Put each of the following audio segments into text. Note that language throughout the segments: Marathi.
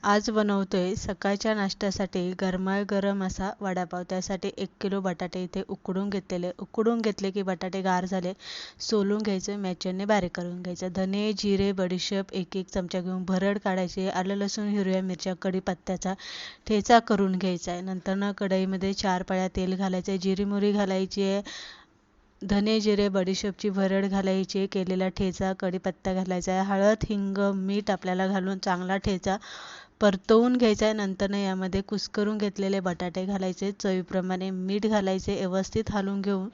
आज बनवतोय सकाळच्या नाश्त्यासाठी गरमागरम असा वडापाव. त्यासाठी 1 किलो बटाटे इथे उकडून घेतलेले. उकडून घेतले की बटाटे गार झाले, सोलून घ्यायचे, मॅचरने बारीक करून घ्यायचं. धने, जिरे, बडीशेप 1-1 चमचा घेऊन भरड काढायची. आलं, लसूण, हिरव्या मिरच्या, कढीपत्त्याचा ठेचा करून घ्यायचा आहे. नंतर कढईमध्ये 4 पळ्या तेल घालायचे, जिरी मोहरी घालायची आहे. धने, जिरे, बडीशेपची भरड घालायची, केलेला ठेचा, कढीपत्ता घालायचा आहे. हळद, हिंग, मीठ आपल्याला घालून चांगला ठेचा परतवून घ्यायचा आहे. नंतर यामध्ये कुस्करून घेतलेले बटाटे घालायचे, चवीप्रमाणे मीठ घालायचे, व्यवस्थित हलवून घेऊन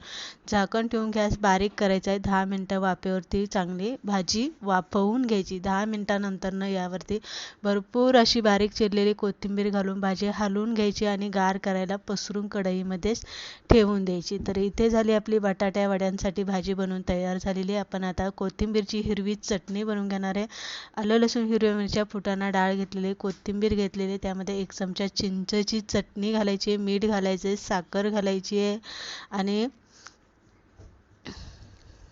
झाकण ठेवून गॅस बारीक करायचा आहे. 10 मिनटं वाफेवरती चांगली भाजी वाफवून घ्यायची. 10 मिनटानंतर यावरती भरपूर अशी बारीक चिरलेली कोथिंबीर घालून भाजी हलवून घ्यायची आणि गार करायला पसरून कढईमध्येच ठेवून द्यायची. तर इथे झाली आपली बटाट्या वड्यांसाठी भाजी बनवून तयार झालेली आहे. आपण आता कोथिंबीरची हिरवी चटणी बनवून घेणार आहे. आलं, लसूण, हिरव्या मिरच्या, फुटाणा डाळ घेतलेली, कोथिंबीर घेतलेली, त्यामध्ये 1 चमचा चिंचेची चटणी घालायची, मीठ घालायचे, साखर घालायची आहे आणि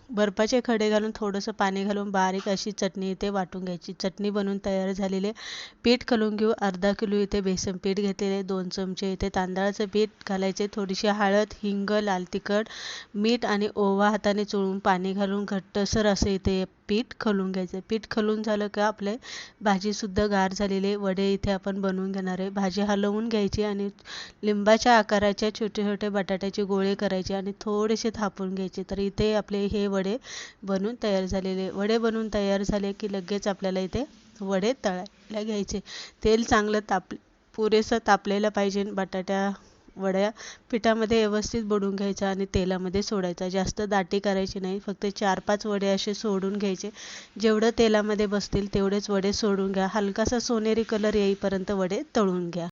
बर्फाचे खडे घालून थोडंसं पाणी घालून बारीक अशी चटणी इथे वाटून घ्यायची. चटणी बनवून तयार झालेली पीठ घालून घेऊ. अर्धा किलो इथे बेसन पीठ घेतलेले, 2 चमचे इथे तांदळाचं पीठ घालायचे, थोडीशी हळद, हिंग, लाल तिखट, मीठ आणि ओवा हाताने चोळून पाणी घालून घट्टसर असं इथे पीठ खलून घ्यायचं. पीठ खलून झालं का आपले भाजीसुद्धा गार झालेले वडे इथे आपण बनवून घेणार आहे. भाजी हलवून घ्यायची आणि लिंबाच्या आकाराच्या छोटे छोटे बटाट्याचे गोळे करायचे आणि थोडेसे थापून घ्यायचे. तर इथे आपले हे वडे बनून तयार झालेले. वडे बनवून तयार झाले की लगेच आपल्याला इथे वडे तळायला घ्यायचे. तेल चांगलं पुरेसं तापलेलं पाहिजे. बटाट्या वड्या पिठामध्ये व्यवस्थित बुडवून घ्यायचा आणि तेलामध्ये सोडायचा. जास्त दाटी करायची नाही, फक्त 4-5 वडे असे सोडून घ्यायचे. जेवढं तेलामध्ये बसतील तेवढेच वडे सोडून घ्या. हलकासा सोनेरी कलर येईपर्यंत वडे तळून घ्या.